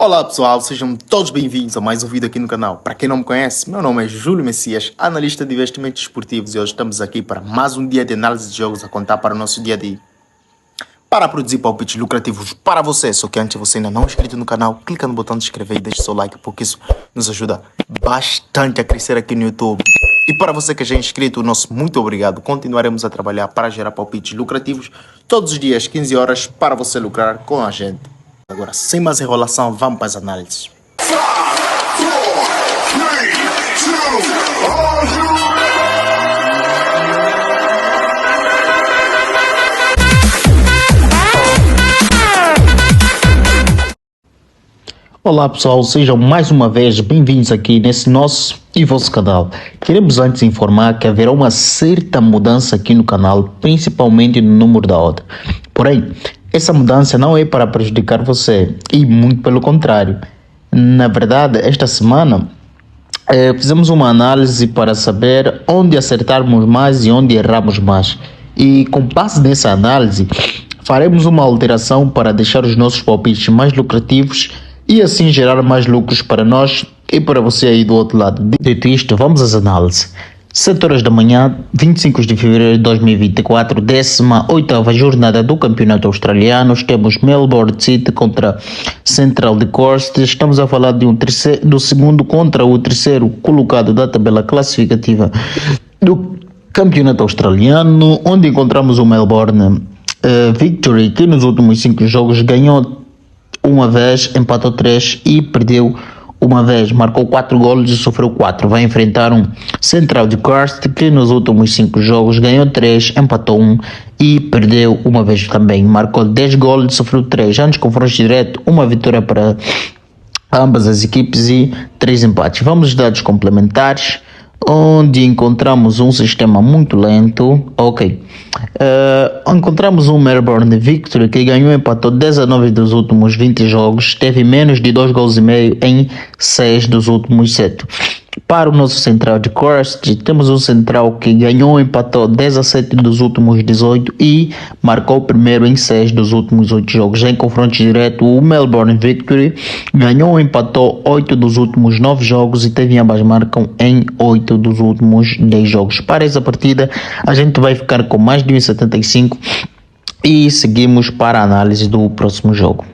Olá pessoal, sejam todos bem-vindos a mais um vídeo aqui no canal. Para quem não me conhece, meu nome é Júlio Messias, analista de investimentos esportivos, e hoje estamos aqui para mais um dia de análise de jogos a contar para o nosso dia a dia. Para produzir palpites lucrativos para você, só que antes você ainda não é inscrito no canal, clica no botão de inscrever e deixe seu like, porque isso nos ajuda bastante a crescer aqui no YouTube. E para você que já é inscrito, nosso muito obrigado. Continuaremos a trabalhar para gerar palpites lucrativos todos os dias, 15 horas, para você lucrar com a gente. Agora, sem mais enrolação, vamos para as análises. Olá pessoal, sejam mais uma vez bem-vindos aqui nesse nosso e vosso canal. Queremos antes informar que haverá uma certa mudança aqui no canal, principalmente no número da odd. Porém, essa mudança não é para prejudicar você, e muito pelo contrário. Na verdade, esta semana fizemos uma análise para saber onde acertarmos mais e onde erramos mais. E com base nessa análise, faremos uma alteração para deixar os nossos palpites mais lucrativos e assim gerar mais lucros para nós e para você aí do outro lado. Dito isto, vamos às análises. 7 horas da manhã, 25 de fevereiro de 2024, 18ª jornada do Campeonato Australiano. Temos Melbourne City contra Central Coast. Estamos a falar do segundo contra o terceiro colocado da tabela classificativa do Campeonato Australiano, onde encontramos o Melbourne Victory, que nos últimos 5 jogos ganhou uma vez, empatou 3 e perdeu uma vez. Marcou 4 golos e sofreu 4. Vai enfrentar um Central Coast, que nos últimos 5 jogos ganhou 3, empatou 1 e perdeu uma vez também. Marcou 10 golos e sofreu 3. Já nos confrontos direto, uma vitória para ambas as equipes e 3 empates. Vamos aos dados complementares, onde encontramos um sistema muito lento. Encontramos um Melbourne Victory que ganhou e empatou 19 dos últimos 20 jogos, teve menos de 2 gols e meio em 6 dos últimos 7. Para o nosso Central Coast, temos um Central que ganhou e empatou 17 dos últimos 18 e marcou o primeiro em 6 dos últimos 8 jogos. Já em confronto direto, o Melbourne Victory ganhou e empatou 8 dos últimos 9 jogos e teve ambas marcam em 8 dos últimos 10 jogos. Para essa partida, a gente vai ficar com mais de 1,75 e seguimos para a análise do próximo jogo.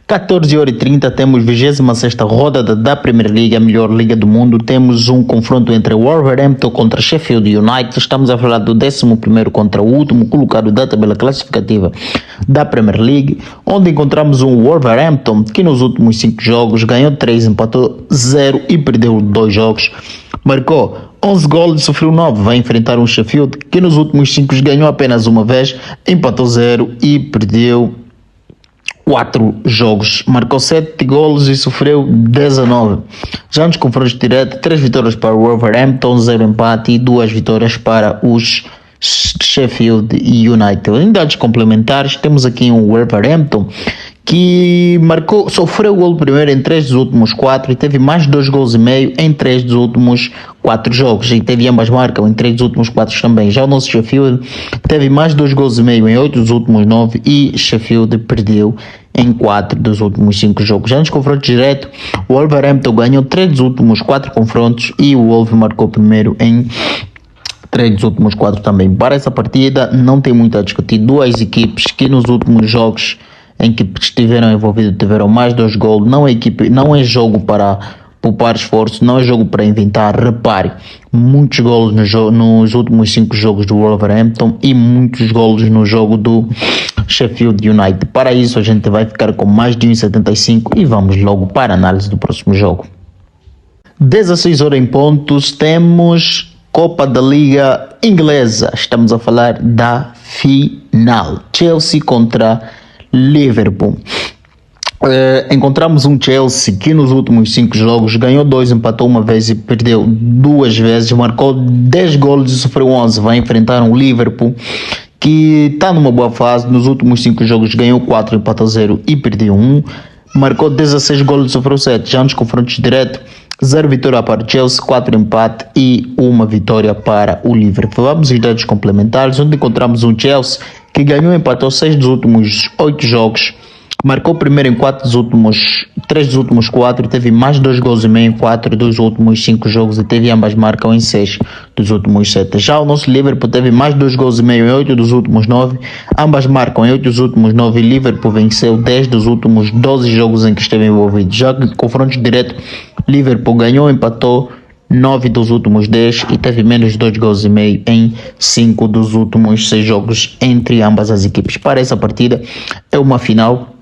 14h30 temos 26ª rodada da Premier League, a melhor liga do mundo. Temos um confronto entre Wolverhampton contra Sheffield United. Estamos a falar do 11º contra o último colocado da tabela classificativa da Premier League, onde encontramos um Wolverhampton que nos últimos 5 jogos ganhou 3, empatou 0 e perdeu 2 jogos. Marcou 11 golos e sofreu 9. Vai enfrentar um Sheffield que nos últimos 5 ganhou apenas uma vez, empatou 0 e perdeu 4 jogos. Marcou 7 golos e sofreu 19. Já nos confrontos diretos, 3 vitórias para o Wolverhampton, 0 empate e 2 vitórias para os Sheffield United. Em dados complementares, temos aqui um Wolverhampton que sofreu o gol primeiro em 3 dos últimos 4 e teve mais de 2 gols e meio em 3 dos últimos 4 jogos, e teve ambas marcam em 3 dos últimos 4 também. Já o nosso Sheffield teve mais de 2 gols e meio em 8 dos últimos 9 e Sheffield perdeu em 4 dos últimos 5 jogos. Já nos confrontos direto, o Wolverhampton ganhou 3 dos últimos 4 confrontos e o Wolves marcou primeiro em 3 dos últimos 4 também. Para essa partida não tem muito a discutir. Duas equipes que nos últimos jogos em que estiveram envolvidos tiveram mais 2 gols. Não é jogo para poupar esforço, não é jogo para inventar. Repare, muitos gols nos últimos 5 jogos do Wolverhampton e muitos gols no jogo do Sheffield United. Para isso a gente vai ficar com mais de 1,75 e vamos logo para a análise do próximo jogo. 16 horas em pontos, temos Copa da Liga Inglesa. Estamos a falar da final, Chelsea contra Liverpool. Encontramos um Chelsea que nos últimos 5 jogos ganhou 2, empatou uma vez e perdeu 2 vezes, marcou 10 golos e sofreu 11. Vai enfrentar um Liverpool que está numa boa fase. Nos últimos 5 jogos ganhou 4, empatou 0 e perdeu 1. Marcou 16 golos e sofreu 7. Já nos confrontos diretos, 0 vitória para o Chelsea, 4 empate e 1 vitória para o Liverpool. Vamos aos dados complementares, onde encontramos um Chelsea que ganhou e empatou 6 dos últimos 8 jogos. Marcou primeiro em três dos últimos quatro, teve mais 2 gols e meio em 4 dos últimos 5 jogos e teve ambas marcam em 6 dos últimos 7. Já o nosso Liverpool teve mais 2 gols e meio em 8 dos últimos 9, ambas marcam em 8 dos últimos 9 e Liverpool venceu 10 dos últimos 12 jogos em que esteve envolvido. Já que confronto direto, Liverpool ganhou, empatou 9 dos últimos 10 e teve menos de 2 gols e meio em 5 dos últimos 6 jogos entre ambas as equipes. Para essa partida é uma final.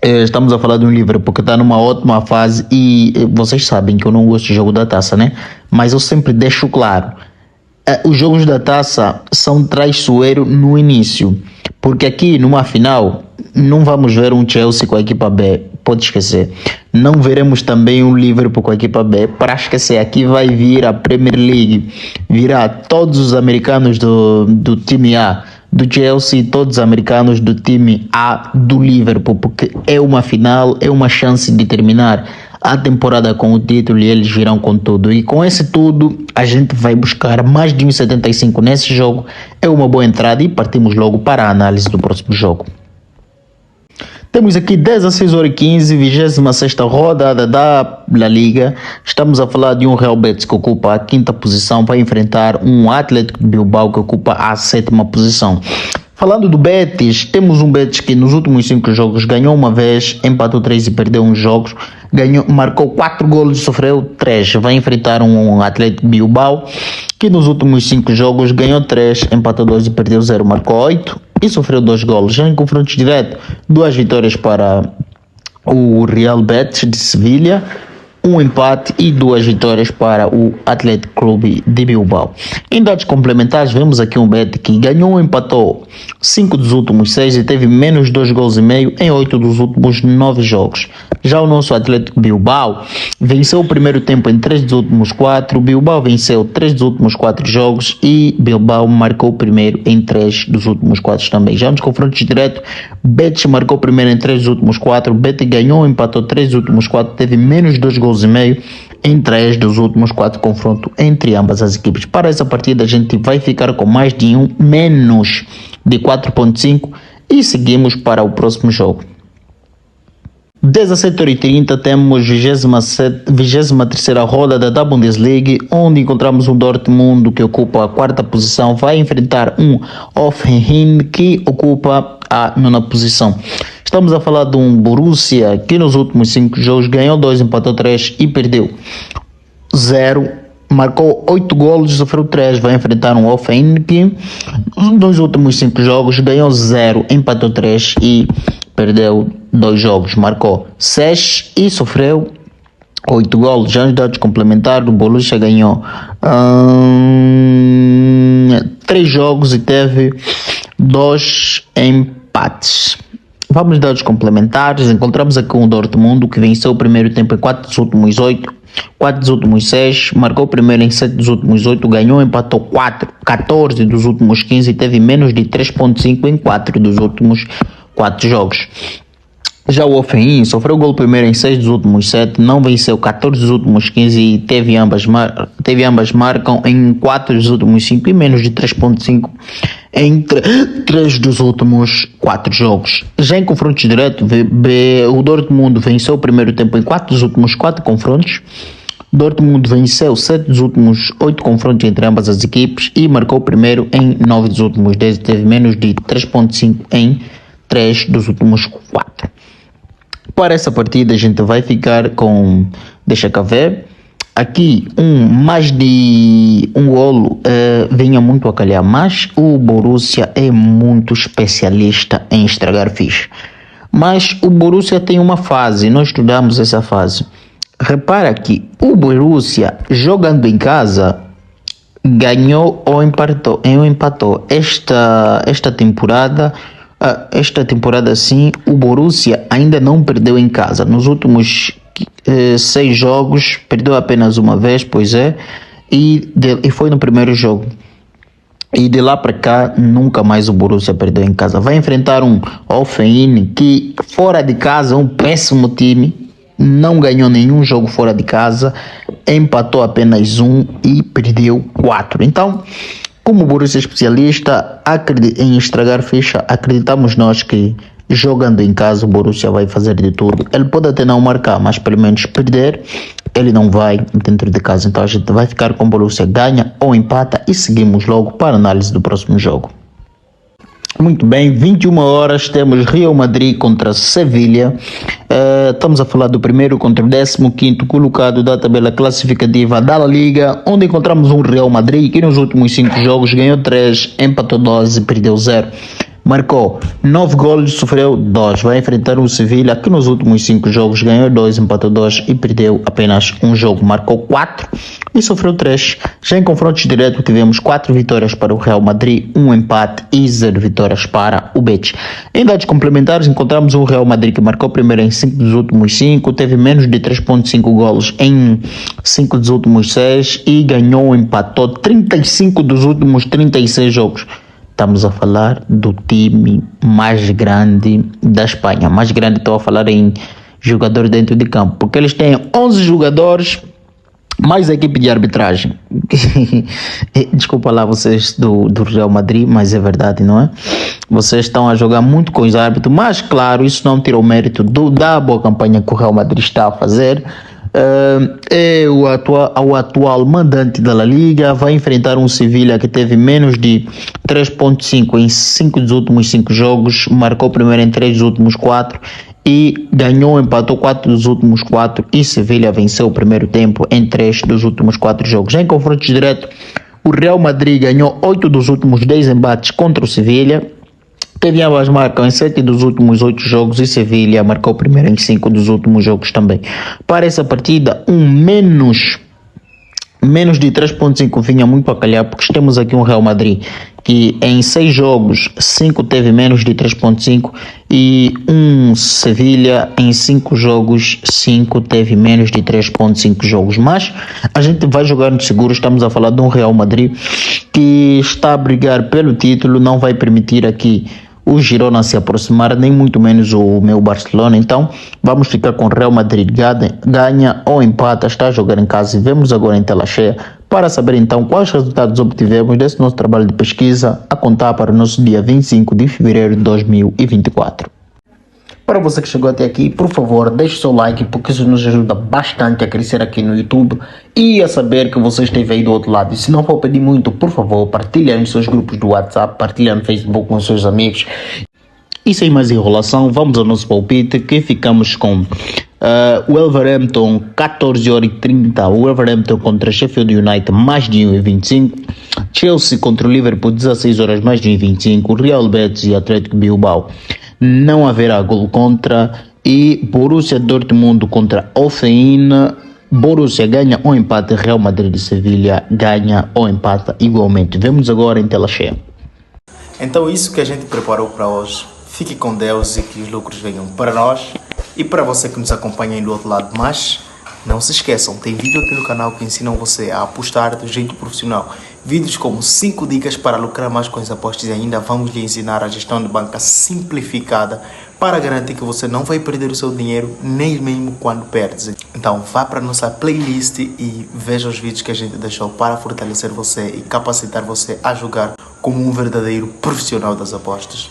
Estamos a falar de um Liverpool que está numa ótima fase e vocês sabem que eu não gosto de jogo da taça, né? Mas eu sempre deixo claro, os jogos da taça são traiçoeiros no início, porque aqui numa final não vamos ver um Chelsea com a equipa B, pode esquecer. Não veremos também um Liverpool com a equipa B, para esquecer. Aqui vai vir a Premier League, virá todos os americanos do time A do Chelsea e todos os americanos do time A do Liverpool, porque é uma final, é uma chance de terminar a temporada com o título e eles virão com tudo. E com esse tudo, a gente vai buscar mais de 1,75 nesse jogo. É uma boa entrada e partimos logo para a análise do próximo jogo. Temos aqui 16h15, 26ª rodada da La Liga. Estamos a falar de um Real Betis que ocupa a 5ª posição, vai enfrentar um Atlético de Bilbao que ocupa a 7ª posição. Falando do Betis, temos um Betis que nos últimos 5 jogos ganhou uma vez, empatou 3 e perdeu uns jogos, marcou 4 golos e sofreu 3. Vai enfrentar um Atlético de Bilbao que nos últimos 5 jogos ganhou 3, empatou 2 e perdeu 0, marcou 8 e sofreu 2 golos. Já em confrontos direto, 2 vitórias para o Real Betis de Sevilha, um empate e 2 vitórias para o Atlético Clube de Bilbao. Em dados complementares, vemos aqui um Betis que ganhou ou empatou 5 dos últimos 6 e teve menos 2 gols e meio em 8 dos últimos 9 jogos. Já o nosso Atlético Bilbao venceu o primeiro tempo em 3 dos últimos 4, Bilbao venceu 3 dos últimos 4 jogos e Bilbao marcou o primeiro em 3 dos últimos 4 também. Já nos confrontos diretos, Betis marcou primeiro em 3 dos últimos 4, Betis ganhou ou empatou 3 dos últimos 4, teve menos 2 gols e meio em 3 dos últimos 4 confrontos entre ambas as equipes. Para essa partida a gente vai ficar com mais de menos de 4.5 e seguimos para o próximo jogo. 17h30 temos 23ª rodada da Bundesliga, onde encontramos um Dortmund que ocupa a 4ª posição, vai enfrentar um Hoffenheim que ocupa a 9ª posição. Estamos a falar de um Borussia que nos últimos 5 jogos ganhou 2, empatou 3 e perdeu 0. Marcou 8 golos e sofreu 3. Vai enfrentar um Hoffenheim que nos últimos 5 jogos ganhou 0, empatou 3 e perdeu 2 jogos. Marcou 6 e sofreu 8 golos. Já nos dados complementares, o Borussia ganhou 3 jogos e teve 2 empates. Vamos dados complementares. Encontramos aqui um Dortmund que venceu o primeiro tempo em 4 dos últimos 8, 4 dos últimos 6, marcou o primeiro em 7 dos últimos 8, ganhou, empatou 14 dos últimos 15 e teve menos de 3.5 em 4 dos últimos 4 jogos. Já o Hoffenheim sofreu gol primeiro em 6 dos últimos 7, não venceu 14 dos últimos 15 e teve ambas marcam em 4 dos últimos 5 e menos de 3.5 em 3 dos últimos 4 jogos. Já em confrontos diretos, o Dortmund venceu o primeiro tempo em 4 dos últimos 4 confrontos. Dortmund venceu 7 dos últimos 8 confrontos entre ambas as equipes e marcou o primeiro em 9 dos últimos 10 e teve menos de 3.5 em 3 dos últimos 4. Para essa partida a gente vai ficar com, deixa cá ver, aqui mais de um golo vinha muito a calhar, mas o Borussia é muito especialista em estragar ficha. Mas o Borussia tem uma fase, nós estudamos essa fase. Repara que o Borussia jogando em casa ganhou ou empatou. Esta temporada sim, o Borussia ainda não perdeu em casa. Nos últimos 6 jogos, perdeu apenas uma vez, pois é, e foi no primeiro jogo. E de lá para cá, nunca mais o Borussia perdeu em casa. Vai enfrentar um Hoffenheim que, fora de casa, é um péssimo time. Não ganhou nenhum jogo fora de casa, empatou apenas 1 e perdeu 4. Então, como o Borussia é especialista em estragar ficha, acreditamos nós que jogando em casa, o Borussia vai fazer de tudo. Ele pode até não marcar, mas pelo menos perder, ele não vai dentro de casa. Então a gente vai ficar com o Borussia ganha ou empata e seguimos logo para a análise do próximo jogo. Muito bem, 21 horas, temos Real Madrid contra Sevilha. Estamos a falar do primeiro contra o 15º colocado da tabela classificativa da La Liga, onde encontramos um Real Madrid que nos últimos 5 jogos ganhou 3, empatou 2 e perdeu 0. Marcou 9 golos, sofreu 2. Vai enfrentar o Sevilha, que nos últimos 5 jogos ganhou 2, empatou 2 e perdeu apenas um jogo. Marcou 4 e sofreu 3. Já em confrontos diretos tivemos 4 vitórias para o Real Madrid, 1 empate e 0 vitórias para o Betis. Em dados complementares encontramos um Real Madrid que marcou primeiro em 5 dos últimos 5, teve menos de 3.5 golos em 5 dos últimos 6 e ganhou, empatou 35 dos últimos 36 jogos. Estamos a falar do time mais grande da Espanha. Mais grande, estou a falar em jogadores dentro de campo. Porque eles têm 11 jogadores, mais a equipe de arbitragem. Desculpa lá vocês do Real Madrid, mas é verdade, não é? Vocês estão a jogar muito com os árbitros, mas claro, isso não tira o mérito da boa campanha que o Real Madrid está a fazer. É o atual mandante da La Liga, vai enfrentar um Sevilha que teve menos de 3.5 em 5 dos últimos 5 jogos, marcou primeiro em 3 dos últimos 4 e ganhou, empatou 4 dos últimos 4 e Sevilha venceu o primeiro tempo em 3 dos últimos 4 jogos. Já em confrontos diretos, o Real Madrid ganhou 8 dos últimos 10 embates contra o Sevilha. Teve ambas marcam em 7 dos últimos 8 jogos e Sevilha marcou primeiro em 5 dos últimos jogos também. Para essa partida, menos de 3.5 vinha muito a calhar, porque temos aqui um Real Madrid que em 6 jogos, 5 teve menos de 3.5 e um Sevilha em 5 jogos, 5 teve menos de 3.5 jogos. Mas a gente vai jogar no seguro, estamos a falar de um Real Madrid que está a brigar pelo título, não vai permitir aqui o Girona se aproximar, nem muito menos o meu Barcelona. Então vamos ficar com o Real Madrid ganha ou empata, está a jogar em casa e vemos agora em tela cheia para saber então quais resultados obtivemos desse nosso trabalho de pesquisa a contar para o nosso dia 25 de fevereiro de 2024. Para você que chegou até aqui, por favor, deixe seu like, porque isso nos ajuda bastante a crescer aqui no YouTube e a saber que você esteve aí do outro lado. E se não for pedir muito, por favor, partilhe nos seus grupos do WhatsApp, partilhe no Facebook com seus amigos. E sem mais enrolação, vamos ao nosso palpite, que ficamos com o Wolverhampton 14h30, o Wolverhampton contra Sheffield United mais de 1,25, Chelsea contra o Liverpool 16 horas mais de 1,25, Real Betis e Atlético Bilbao não haverá gol contra, e Borussia Dortmund contra Hoffenheim, Borussia ganha ou empata, Real Madrid e Sevilha ganha ou empata igualmente. Vemos agora em tela cheia. Então isso que a gente preparou para hoje. Fique com Deus e que os lucros venham para nós e para você que nos acompanha aí do outro lado. Mas não se esqueçam, tem vídeo aqui no canal que ensinam você a apostar do jeito profissional. Vídeos como 5 dicas para lucrar mais com as apostas e ainda vamos lhe ensinar a gestão de banca simplificada para garantir que você não vai perder o seu dinheiro nem mesmo quando perdes. Então vá para a nossa playlist e veja os vídeos que a gente deixou para fortalecer você e capacitar você a jogar como um verdadeiro profissional das apostas.